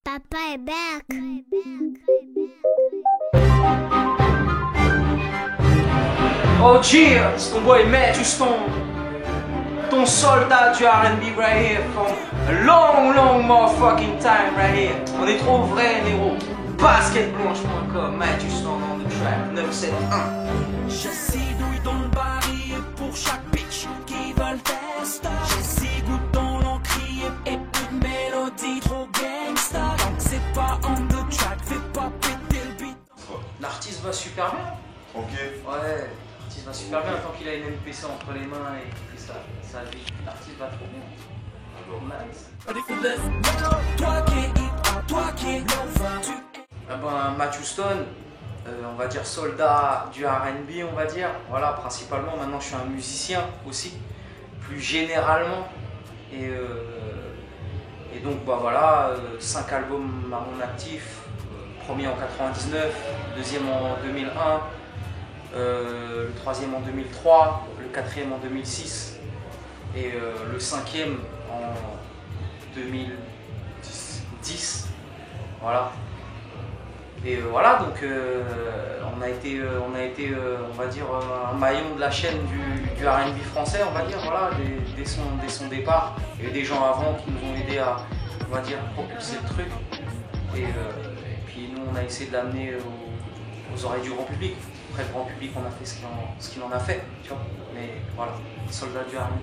Papa est back. Oh cheers, ton boy Matthew Stone, ton soldat du R&B right here from a long motherfucking time right here. On est trop vrai, Nero. Basketblanche.com, Matthew Stone on the track, 971. Je zigouille dans le baril pour chaque bitch qui veut le tester. Je zigouille dans l'encrier et une mélodie trop gangsta. Donc c'est pas on the track, fais pas péter le beat. L'artiste va super bien. Ok. Ouais, l'artiste va super bien tant qu'il a une MPC entre les mains et qu'il fait sa vie. L'artiste va trop bien. Nice. Toi qui es hip, toi qui es lover, tu Ah ben, Matthew Stone, on va dire soldat du R&B, on va dire. Voilà, principalement, maintenant je suis un musicien aussi, plus généralement. Et donc, bah voilà, 5 albums à mon actif. Premier en 99, deuxième en 2001, le troisième en 2003, le quatrième en 2006 et le cinquième en 2010. Voilà. Et voilà, donc on a été, on va dire, un maillon de la chaîne du R&B français, on va dire, voilà, dès son départ. Il y a eu des gens avant qui nous ont aidés à, on va dire, propulser le truc. Et puis nous, on a essayé de l'amener aux oreilles du grand public. Après, le grand public, on a fait ce qu'il en a fait, tu vois. Mais voilà, soldat du R&B.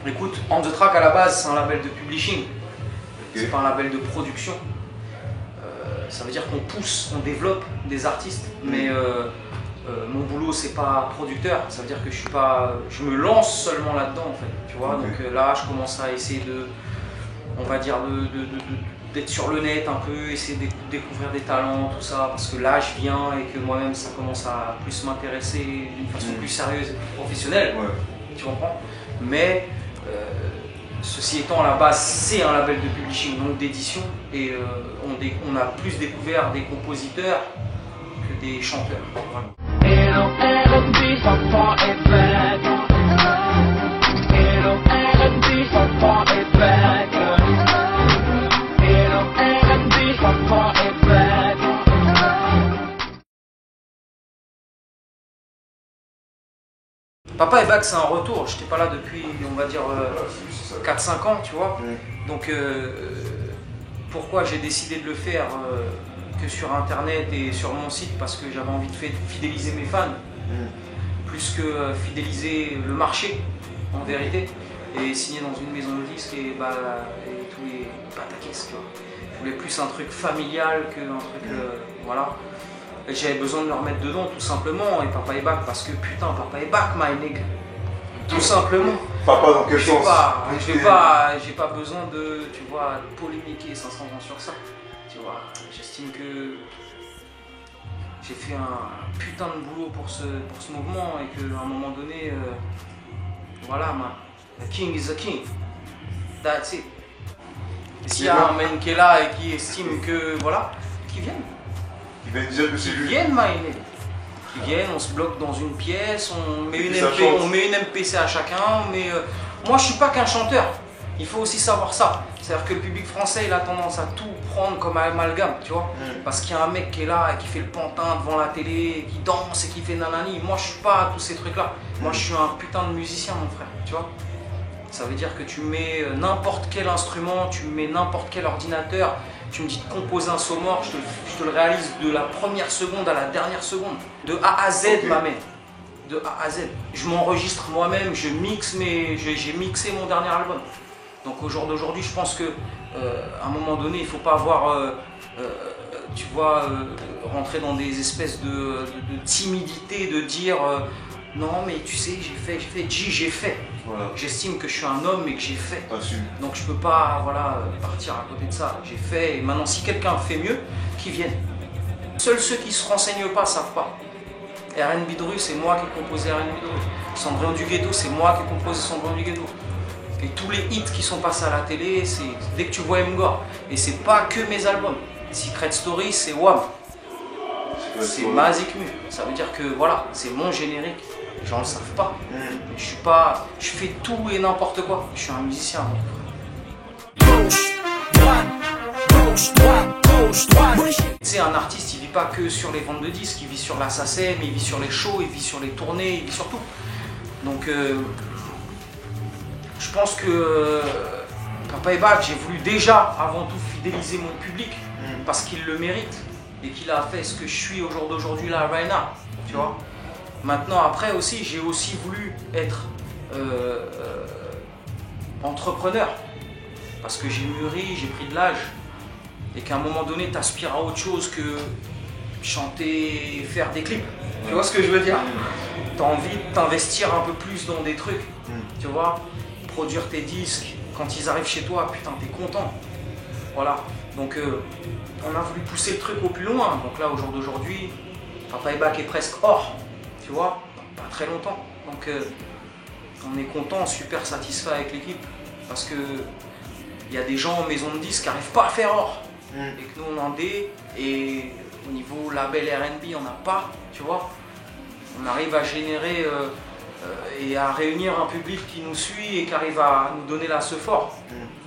Écoute, On The Track à la base, c'est un label de publishing, c'est pas un label de production. Ça veut dire qu'on pousse, on développe des artistes, mais mon boulot c'est pas producteur. Ça veut dire que je me lance seulement là-dedans en fait, tu vois. Donc là, je commence à essayer de, on va dire, d'être sur le net un peu, essayer de découvrir des talents, tout ça, parce que là je viens et que moi-même ça commence à plus m'intéresser d'une façon plus sérieuse et plus professionnelle. Tu comprends? Mais ceci étant, à la base, c'est un label de publishing, donc d'édition, et on a plus découvert des compositeurs que des chanteurs. Voilà. Papa est back, c'est un retour. Je n'étais pas là depuis, on va dire, 4-5 ans, tu vois. Donc, pourquoi j'ai décidé de le faire que sur Internet et sur mon site? Parce que j'avais envie de fidéliser mes fans, plus que fidéliser le marché, en vérité. Et signer dans une maison de disques et tous les pataquès, tu vois. Je voulais plus un truc familial qu'un truc, voilà. J'avais besoin de me remettre dedans tout simplement, et Papa est back parce que putain, Papa est back, my nigga. Tout simplement. Papa dans quel sens? J'ai pas besoin de, tu vois, de polémiquer 500 ans sur ça. Tu vois, j'estime que j'ai fait un putain de boulot pour ce mouvement et qu'à un moment donné, voilà, man, the king is the king. That's it. Et s'il y a un mec qui est là et qui estime que, voilà, qu'il vienne. Il vient de dire que c'est lui. Qui viennent, on se bloque dans une pièce, on met une MPC à chacun, mais moi je suis pas qu'un chanteur, il faut aussi savoir ça. C'est-à-dire que le public français il a tendance à tout prendre comme un amalgame, tu vois, parce qu'il y a un mec qui est là et qui fait le pantin devant la télé, qui danse et qui fait nanani. Moi je suis pas à tous ces trucs-là, moi je suis un putain de musicien mon frère, tu vois. Ça veut dire que tu mets n'importe quel instrument, tu mets n'importe quel ordinateur, tu me dis de composer un sonore, je te le réalise de la première seconde à la dernière seconde. De A à Z, ma mère. De A à Z. Je m'enregistre moi-même, je mixe, j'ai mixé mon dernier album. Donc au jour d'aujourd'hui, je pense que à un moment donné, il ne faut pas avoir, tu vois, rentrer dans des espèces de timidité, de dire non mais tu sais, j'ai fait. Voilà. J'estime que je suis un homme et que j'ai fait. Donc je peux pas, voilà, partir à côté de ça. J'ai fait, et maintenant si quelqu'un fait mieux, qu'il vienne. Seuls ceux qui se renseignent pas savent pas. R&B Dru, c'est moi qui ai composé R&B Dru. Cendrillon du Ghetto, c'est moi qui ai composé Cendrillon du Ghetto. Et tous les hits qui sont passés à la télé, c'est dès que tu vois Mgor. Et c'est pas que mes albums. Secret Story, c'est WAM. C'est Mazik Mu. Ça veut dire que voilà, c'est mon générique. Les gens le savent pas. Je fais tout et n'importe quoi. Je suis un musicien. Gauche, droite, gauche, droite, gauche, droite. Tu sais, un artiste, il vit pas que sur les ventes de disques, il vit sur la SACEM, il vit sur les shows, il vit sur les tournées, il vit sur tout. Donc, je pense que Papa Ebak, j'ai voulu déjà, avant tout, fidéliser mon public parce qu'il le mérite et qu'il a fait ce que je suis au jour d'aujourd'hui là, right now, tu vois. Maintenant, après aussi, j'ai aussi voulu être entrepreneur parce que j'ai mûri, j'ai pris de l'âge et qu'à un moment donné, tu aspires à autre chose que chanter, faire des clips. Tu vois ce que je veux dire? Tu as envie de t'investir un peu plus dans des trucs, tu vois, produire tes disques, quand ils arrivent chez toi, putain, t'es content. Voilà, donc on a voulu pousser le truc au plus loin. Donc là, au jour d'aujourd'hui, Papa Ebak est presque hors, tu vois, pas très longtemps. Donc on est content, super satisfait avec l'équipe parce que il y a des gens en maison de disques qui n'arrivent pas à faire hors et que nous on en est, et au niveau label R&B on n'a pas, tu vois. On arrive à générer et à réunir un public qui nous suit et qui arrive à nous donner la ce fort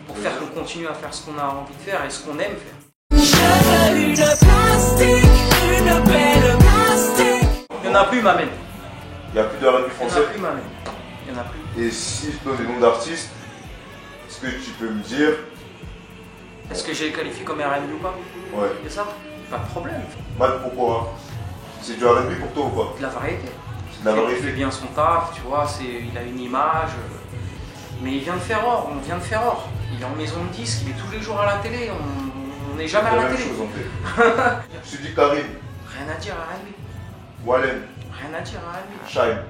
pour faire qu'on continue à faire ce qu'on a envie de faire et ce qu'on aime faire. Je veux une plastique, une belle plastique. Il n'y en a plus, ma mène. Il n'y a plus de R&B Il n'y en français. a plus, ma mène. Il n'y en a plus. Et si je donne des noms d'artistes, est-ce que tu peux me dire? Est-ce que j'ai qualifié comme R&B ou pas? Ouais. C'est ça? Pas de problème. Matt, pourquoi? C'est du R&B pour toi ou pas? De la variété. C'est de la Il variété. fait bien son taf, tu vois, il a une image. Mais il vient de faire or, on vient de faire or. Il est en maison de disques, il est tous les jours à la télé, on n'est jamais à C'est la la même télé. chose en fait. Je te dis Karim, Rien à dire à R&B. Wallen, Rien à dire à R&B. Shine.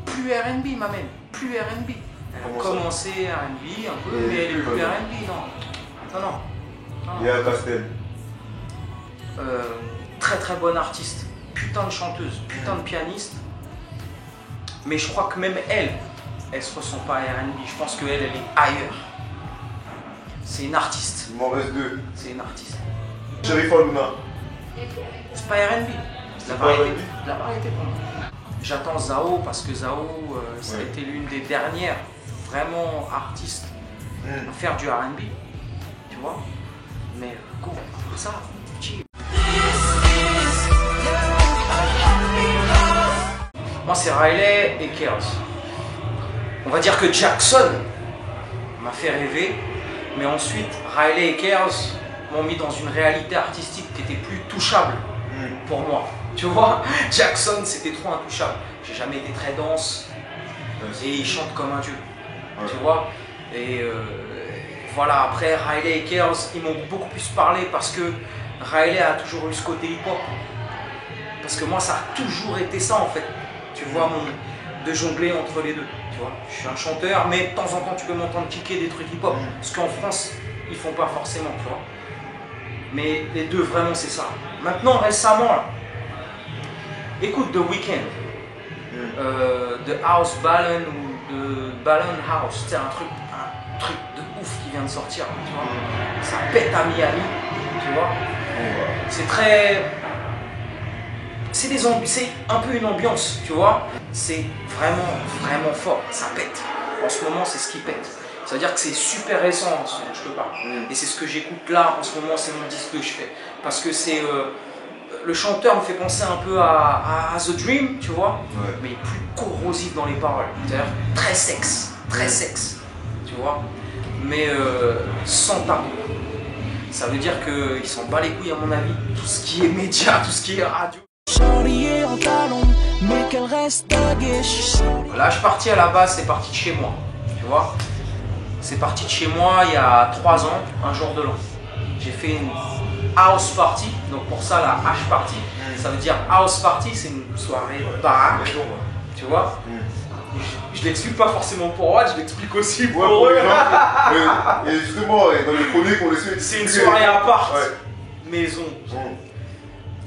Plus R&B, ma mère. Plus R&B. Elle a Comment ça? commencé R&B un peu, Et mais elle est plus plus maintenant. R&B, non. Non. Léa Castel. Très très bonne artiste. Putain de chanteuse, putain de pianiste. Mais je crois que même elle se ressent pas à R&B. Je pense qu'elle, elle est ailleurs. C'est une artiste. Il m'en reste deux. C'est une artiste. Sherifa Luna. C'est pas R&B. C'est la pas variété. R&B? La variété pour moi. J'attends Zao parce que Zao, ça a Ouais. été l'une des dernières vraiment artistes à faire du R&B. Tu vois. Mais go, pour ça, chill. Moi, c'est Riley et Kers. On va dire que Jackson m'a fait rêver, mais ensuite, Riley et Kers m'ont mis dans une réalité artistique qui était plus touchable pour moi. Tu vois, Jackson, c'était trop intouchable. J'ai jamais été très dense et il chante comme un dieu. Ouais. Tu vois. Et voilà, après, Riley et Kers, ils m'ont beaucoup plus parlé parce que Riley a toujours eu ce côté hip-hop. Parce que moi, ça a toujours été ça en fait. Tu vois, de jongler entre les deux. Tu vois, je suis un chanteur, mais de temps en temps, tu peux m'entendre kicker des trucs hip-hop. Ce qu'en France, ils font pas forcément, tu vois. Mais les deux, vraiment, c'est ça. Maintenant, récemment, là, écoute The Weeknd, de House Ballon ou de Ballon House. C'est un truc de ouf qui vient de sortir, tu vois. Ça pète à Miami, tu vois. C'est très... C'est un peu une ambiance, tu vois. C'est vraiment, vraiment fort. Ça pète. En ce moment, c'est ce qui pète. Ça veut dire que c'est super récent ce dont je te parle. Et c'est ce que j'écoute là, en ce moment, c'est mon disque que je fais. Parce que c'est... le chanteur me fait penser un peu à The Dream, tu vois. Ouais. Mais plus corrosif dans les paroles. C'est-à-dire très sexe. Très sexe. Tu vois. Mais sans tabou. Ça veut dire qu'il s'en bat les couilles à mon avis. Tout ce qui est média, tout ce qui est radio. Shorty est en talon, mais qu'elle reste à guiche. Là, je suis parti à la base, c'est parti de chez moi, tu vois. C'est parti de chez moi il y a 3 ans, un jour de l'an. J'ai fait une house party, donc pour ça la H party, ça veut dire house party, c'est une soirée baraque, tu vois. Je l'explique pas forcément pour Watt, je l'explique aussi pour Pour eux. les gens. Et justement, dans les chroniques, on essaie de... C'est une soirée à part, Ouais. maison.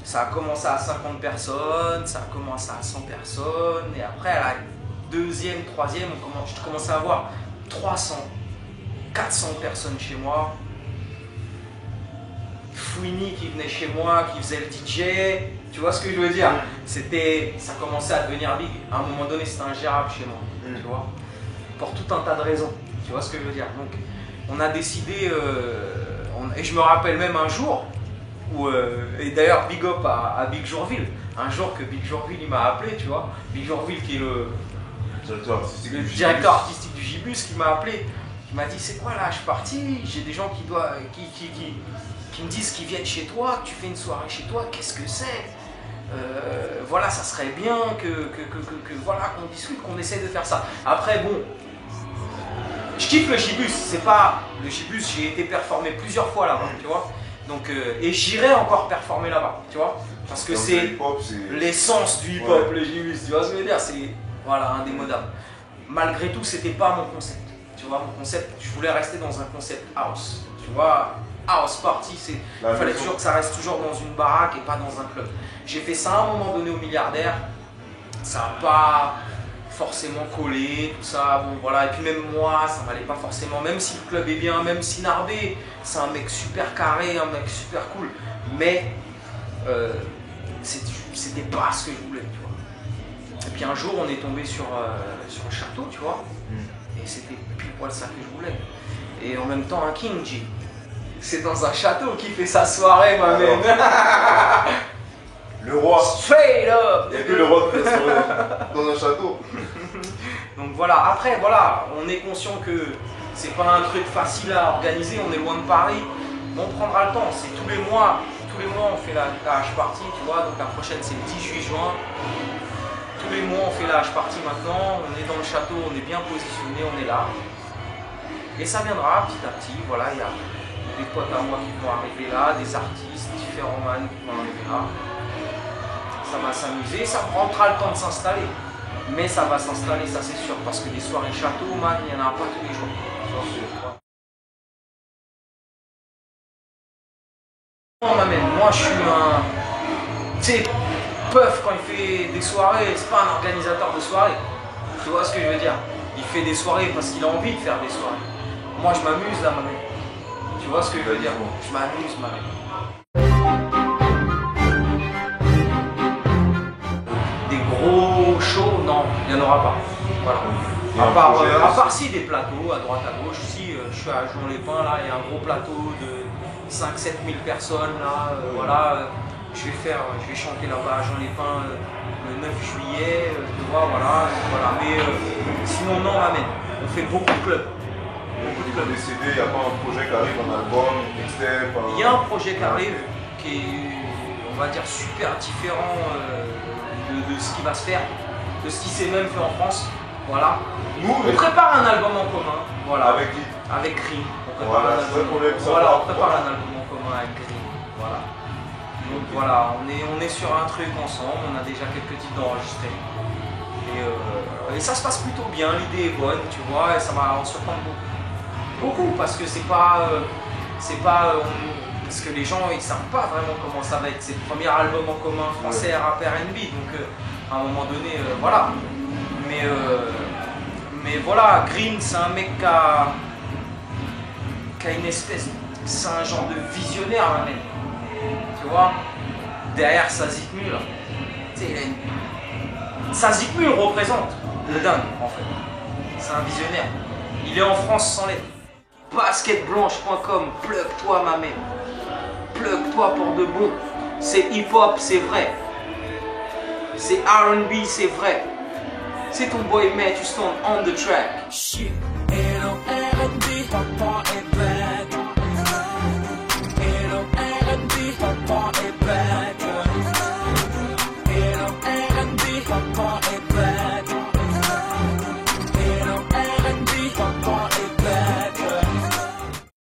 Ça a commencé à 50 personnes, ça a commencé à 100 personnes, et après à la deuxième, troisième, je commençais à avoir 300, 400 personnes chez moi. Fouini qui venait chez moi, qui faisait le DJ, tu vois ce que je veux dire? Ça commençait à devenir big. À un moment donné, c'était ingérable chez moi, tu vois, pour tout un tas de raisons, tu vois ce que je veux dire? Donc, on a décidé, et je me rappelle même un jour, où, et d'ailleurs, big up à Big Jourville, un jour que Big Jourville il m'a appelé, tu vois, Big Jourville qui est le directeur artistique du Gibus, qui m'a appelé, qui m'a dit c'est quoi là, je suis parti, j'ai des gens qui me disent qu'ils viennent chez toi, que tu fais une soirée chez toi, qu'est-ce que c'est? Voilà, ça serait bien voilà, qu'on discute, qu'on essaie de faire ça. Après, bon, je kiffe le Gibus, c'est pas le Gibus, j'ai été performer plusieurs fois là-bas, tu vois. Donc, et j'irai encore performer là-bas, tu vois. Parce que c'est l'essence du hip-hop, le Gibus, tu vois ce que je veux dire? C'est, voilà, indémodable. Malgré tout, c'était pas mon concept, tu vois. Mon concept, je voulais rester dans un concept house, tu vois. House party, il fallait toujours que ça reste toujours dans une baraque et pas dans un club. J'ai fait ça à un moment donné au Milliardaire, ça n'a pas forcément collé, tout ça, bon voilà, et puis même moi, ça m'allait pas forcément, même si le club est bien, même si Narbé, c'est un mec super carré, un mec super cool, mais c'était pas ce que je voulais, tu vois. Et puis un jour, on est tombé sur un château, tu vois, et c'était pile poil ça que je voulais. Et en même temps, un King G. C'est dans un château qui fait sa soirée, ma mère. Le roi. Straight up. Il n'y a que le roi qui fait sa soirée dans un château. Donc voilà, après, voilà, on est conscient que c'est pas un truc facile à organiser, on est loin de Paris. Mais on prendra le temps, c'est tous les mois on fait la H-Party, tu vois. Donc la prochaine c'est le 18 juin. Tous les mois on fait la H-Party maintenant, on est dans le château, on est bien positionné, on est là. Et ça viendra petit à petit, voilà, il y a des potes à moi qui vont arriver là, des artistes, différents man qui vont arriver là. Ça va s'amuser, ça prendra le temps de s'installer. Mais ça va s'installer, ça c'est sûr, parce que des soirées château, man, il n'y en a pas tous les jours. Moi je suis un... Tu sais, Puff quand il fait des soirées, c'est pas un organisateur de soirée. Tu vois ce que je veux dire? Il fait des soirées parce qu'il a envie de faire des soirées. Moi je m'amuse là, ma mère. Tu vois ce que je veux dire? Je m'amuse, ma mère. Des gros shows, non, il n'y en aura pas. Voilà. À part si des plateaux à droite à gauche, si je suis à Juan-les-Pins, là il y a un gros plateau de 5-7 000 personnes, là, voilà, je vais chanter là-bas à Juan-les-Pins le 9 juillet, tu vois, voilà. Mais sinon non, amen. On fait beaucoup de clubs. Des CD, il n'y a pas un projet qui arrive, un album, un mixtape? Il y a un projet qui arrive qui est, on va dire, super différent de ce qui va se faire, de ce qui s'est même fait en France. Voilà. On prépare un album en commun. Voilà. Avec qui? Avec Green. On prépare on prépare un album en commun avec Green. Voilà. Donc voilà, on est sur un truc ensemble, on a déjà quelques titres d'enregistrés. Et ça se passe plutôt bien, l'idée est bonne, tu vois, et ça va en surprendre beaucoup parce que parce que les gens ils savent pas vraiment comment ça va être. C'est le premier album en commun français rap R&B, donc à un moment donné, voilà. Mais voilà, Green c'est un mec qui a une espèce, c'est un genre de visionnaire, un mec. Tu vois, derrière Sazikmul, tu sais, Sazikmul représente le dingue en fait. C'est un visionnaire. Il est en France sans l'être. Basketblanche.com, plug-toi ma mère. Plug-toi pour de bon. C'est hip-hop, c'est vrai. C'est R&B, c'est vrai. C'est ton boy Matthew Stone on the track. Shit,